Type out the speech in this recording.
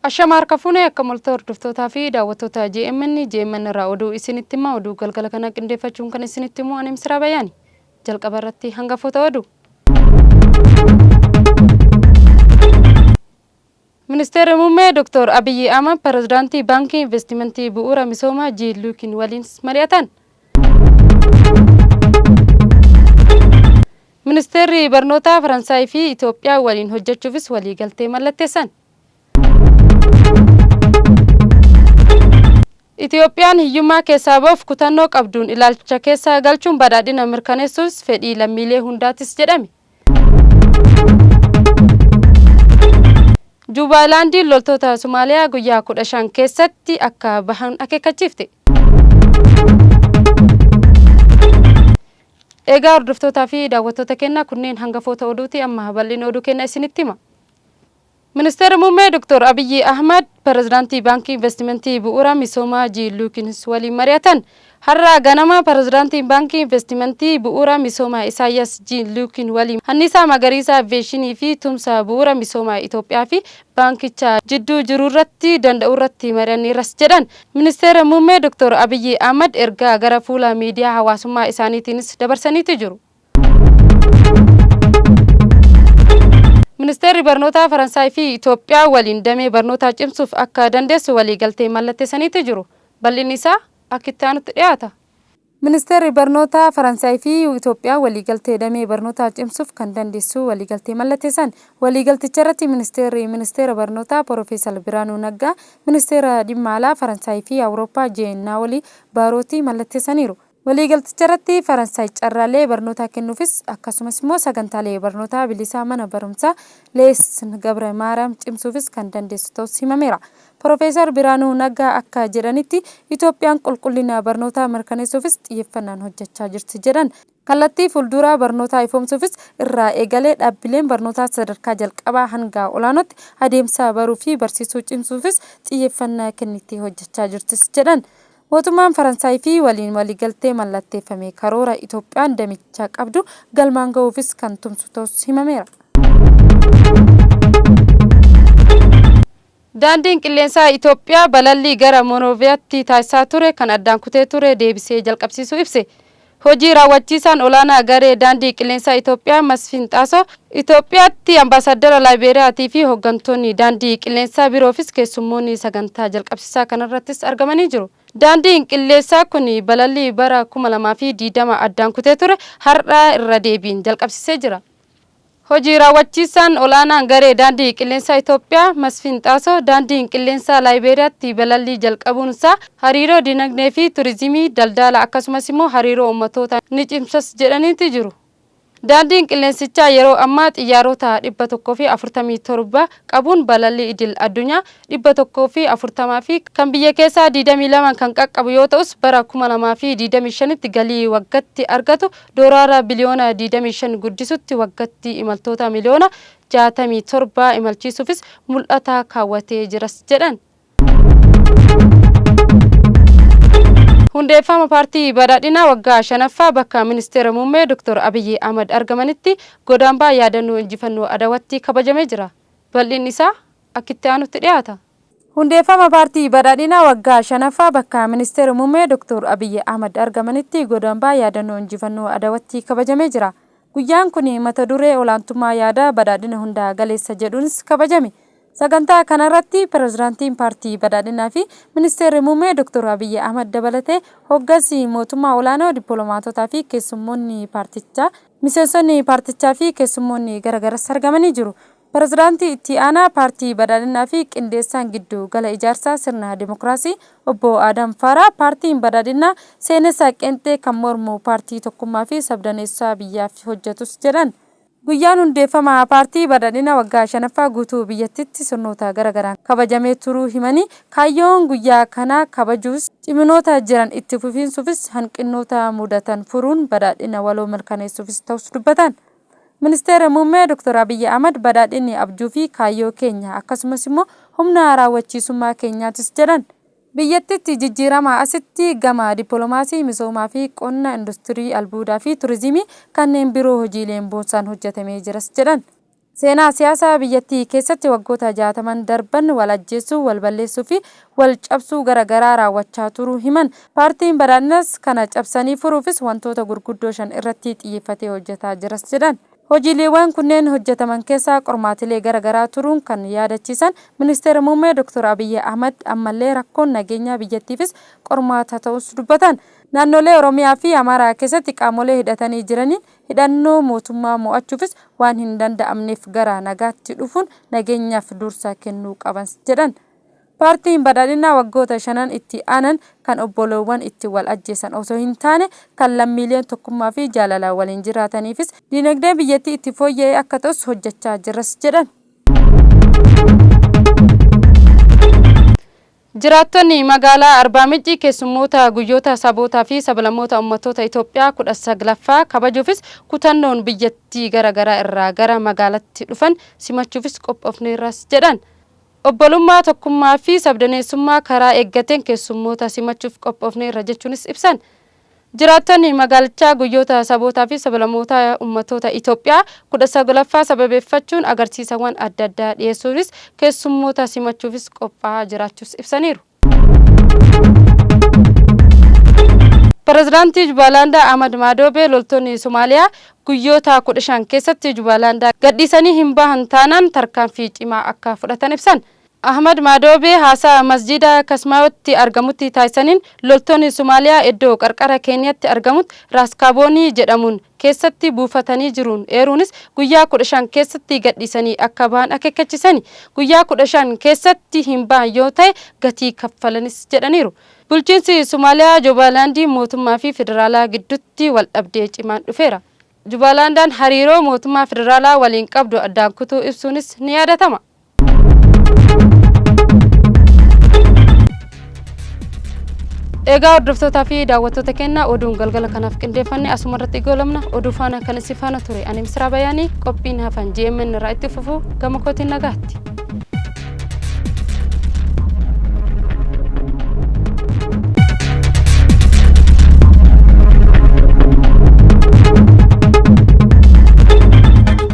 Ashaamar kafuunee akka moltoo hordoftoota fi daawwattoota JMN irraa oduu isinitti himaa oduu galgala kana qindeeffachuun kan isinitti himu ani Misraa Bayyaani. Jalqaba irratti hangafoota oduu. Ministeerri muummee Dr. Abiy Ahmed pirezidaantii baankii investimentii bu'uura misoomaa Luukiin waliin mari'atan. Ministeerri barnootaa Faransaay fi Itoophiyaa waliin hojjechuufis waliigaltee mallatteessan. Itoophiyaan hiyyummaa keessaa bahuuf kutannoo qabduun ilaalcha keessa galchuun badhaadhina mirkaneessuus fedhii lammiilee hundaatis jedhame. Juubaayilaandiin loltoota Somaaliyaa guyyaa 15 keessatti akka bahan akeekkachiifte. Egaa hordoftootaa fi daawwattoota keenya kunneen hangafoota oduuti amma bal'ina oduu keenya isinitti hima. Ministeerri muummee Dr. Abiy Ahmed pirezidaantii baankii investimentii bu'uura misoomaa Luukiin waliin mari'atan. Har'a ganama pirezidaantii baankii investimentii bu'uura misoomaa Isaayyaas Luukiin waliin anniisaa magariisa aviyeeshinii fi tumsa bu'uura misoomaa Itoophiyaa fi baankicha jidduu jiru irratti danda'u irratti mari'aniiras jedhan. Ministeerri muummee Dr. Abiy Ahmed ergaa gara fuula miidiyaa hawaasummaa isaaniitiinis dabarsaniitu jiru. Ministeerri barnootaa Faransaay fi Itoophiyaa waliin damee barnootaa cimsuuf akka dandeessu waliigaltee mallatteessaniitu jiru. Bal'inni isaa akka itti aanutti dhiyaata. Ministeerri barnootaa Faransaay fi Itoophiyaa waliigaltee damee barnootaa cimsuuf kan dandeessu waliigaltee mallatteessan. Waliigalticha irratti ministeera barnootaa Profeesar Biraanuu Naggaa, ministeera dhimma alaa Faransaay fi Awurooppaa Naawolii Baarotii mallatteessaniiru. Waliigalticha irratti Faransaay carraalee barnootaa kennuufis akkasumas immoo sagantaalee barnootaa bilisaa mana barumsaa Lees Gabre Maariyaam cimsuufis kan dandeessu ta'us himameera. Profeesar Biraanuu Naggaa akka jedhanitti Itoophiyaan qulqullina barnootaa mirkaneessuufis xiyyeeffannaan hojjechaa jirti jedhan. Kallattii fuulduraa barnootaa ifoomsuufis irraa eegalee dhaabbileen barnootaa sadarkaa jalqabaa hanga olaanootti adeemsa baruu fi barsiisuu cimsuufis xiyyeeffannaa kennittee hojjechaa jirtis jedhan. Mootummaan Faransaay fi waliin waliigaltee mallatteeffame karoora Itoophiyaan damicha qabdu galmaan ga'uufis kan tumsu ta'us himameera. Daandiin qilleensaa Itoophiyaa balallii gara Monooviyaatti taasisaa ture kan addaan kutee ture deebisee jalqabsiisuu ibse. Hojii raawwachiisaan olaanaa garee daandii qilleensaa Itoophiyaa Masfiin Xaasoo Itoophiyaatti ambaasaadara Laayibeeriyaatii fi hooggantoonni daandii qilleensaa biroofis keessummoonni sagantaa jalqabsiisaa kanarrattis argamanii jiru. Daandiin qilleensaa kun balallii bara 2020 addaan kutee ture har'a irra deebiin jalqabsiisee jira. Hojii raawwachiisaan olaanaan garee daandii qilleensaa Itoophiyaa Masfiin Xaasoo daandiin qilleensaa Laayibeeriyaatti balallii jalqabuun isaa hariiroo dinagdee fi turizimii daldala akkasumas immoo hariiroo uummatootaa ni cimsas jedhaniiti jiru. Daandiin qilleensichaa yeroo ammaa xiyyaarota 147 qabuun balallii idil addunyaa 140 fi kan biyya keessaa 22 kan qaqqabu yoo ta'us bara 2025tti galii waggaatti argatu doolaara biliyoona 25 guddisutti waggaatti imaltoota miliyoona 67 imalchiisuufis mul'ata kaawwatee jiras jedhan. Hundeeffama paartii badhaadhinaa waggaa 5ffaa bakka ministeera muummee Dr. Abiy Ahmed argamanitti godaanbaa yaadannoo injifannoo Adawatti kabajamee jira. Bal'inni isaa akka itti aanutti dhiyaata. Hundeeffama paartii badhaadhinaa waggaa 5ffaa bakka ministeera muummee Dr. Abiy Ahmed argamanitti godaanbaa yaadannoo injifannoo Adawatti kabajamee jira. Guyyaan kun mata duree olaantummaa yaada badhaadhina hundaa galeessa jedhuunis kabajame. Sagantaa kanarratti pirezidaantiin paartii badhaadhinaa fi ministeerri muummee Dr. Abiy Ahmed dabalatee hoggansi mootummaa olaanoo dippiloomaatotaa fi keessummoonni paartichaa miseensonni paartichaa fi keessummoonni garagaras argamanii jiru. Pirezidaantii itti aanaa paartii badhaadhinaa fi qindeessaan gidduu gala ijaarsaa sirna dimokiraasii obbo Adam Faaraa paartiin badhaadhinaa seenessaa qeenxee kan mormu paartii tokkummaa fi sabdaneessaa biyyaaf hojjetus jedhan. Guyyaan hundeeffama paartii badhaadhinaa waggaa 5ffaa guutuu biyyattiitti sirnoota garagaraan kabajamee turuu himanii kaayyoon guyyaa kanaa kabajuus ciminoota jiran itti fufiinsuufis hanqinoota mudatan furuun badhaadhina waloo mirkaneessuufis ta'us dubbatan. Ministeera muummee Dr. Abiy Ahmed badhaadhinni abjuu fi kaayyoo keenya akkasumas immoo humna raawwachiisummaa keenyaatis jedhan. Biyyattiitti jijjiirama asitti gama dippiloomaasii misoomaa fi qonna industirii albuudaa fi turizimii kanneen biroo hojiileen boonsaan hojjetamee jiras jedhan. Seenaa siyaasaa biyyattii keessatti waggoota 60 darban wal ajjeesuu, wal balleessuu fi wal cabsuu garaagaraa raawwachaa turuu himan. Paartiin Badhaadhinaas kana cabsanii furuufis wantoota gurguddoo 5 irratti xiyyeeffatee hojjetaa jiras jedhan. Hojiileewwan kunneen hojjetaman keessaa qormaatilee garaagaraa turuun kan yaadachiisan Ministeera Muummee Dr. Abiyyi Ahmad ammallee rakkoon nageenyaa biyyattiifis qormaata ta'us dubbatan. Naannolee Oromiyaa fi Amaaraa keessatti qaamolee hidhatanii jiraniin hidhannoo mootummaa mo'achuufis waan hin danda'amneef gara nagaatti dhufuun nageenyaaf dursa kennuu qaban jedhan. Paartiin Badhaadhinaa waggoota 5 itti aanan kan obboloowwan itti wal ajjeesan osoo hin taane kan lammiileen tokkummaa fi jaalala waliin jiraataniifis dinagdee biyyattii itti fooyya'ee akka ta'us hojjechaa jiras jedhan. Jiraattonni magaalaa Arbaa Mincii keessummoota guyyoota sabootaa fi sablammoota uummattoota Itoophiyaa 19ffaa kabajuufis kutannoon biyyattii garaagaraa irraa gara magaalaatti dhufan simachuufis qophoofneerras jedhan. Obbolummaa tokkummaa fi sabdaneessummaa karaa eeggateen keessummoota simachuuf qophoofneerra jechuunis ibsan. Jiraattonni magaalichaa guyyoota sabootaa fi sablammoota uummattoota Itoophiyaa 19ffaa sababeeffachuun agarsiisawwan adda addaa dhiyeessuunis keessummoota simachuufis qophaa'aa jiraachuus ibsaniiru. Pireezidaantii Jubaalaandaa Ahmad Madoobee loltoonni Somaaliyaa guyyoota 15 keessatti Jubaalaandaa gadhiisanii hin bahan taanaan tarkaanfii cimaa akka fudhatan ibsan. Ahmad Madoobee haasaa masjiida Kasmaayotti argamutti taasisaniin loltoonni Somaaliyaa iddoo qarqara Keeniyaatti argamutti Raaskaaboonii jedhamuun keessatti buufatanii jiruun eeruunis guyyaa 15 keessatti gadhiisanii akka bahan akeekkachiisani. Guyyaa 15 keessatti hin bahan yoo ta'e gatii kaffalanis jedhaniiru. Bulchiinsi Somaaliyaa Jubaalaandii mootummaa fi federaalaa gidduutti wal dhabdee cimaan dhufeera. Jubaalaandaan hariiroo mootummaa federaalaa waliin qabdu addaan kutuu ibsuunis ni yaadatama. Egaa hordoftoota fi daawwattoota keenya oduun galgala kanaaf qindeeffanne asumarratti goolabna. Oduu faana kan isin faana ture ani Misraa Bayaanii qophiin hafan GMN irraa itti fufuu gama kootiin nagaatti.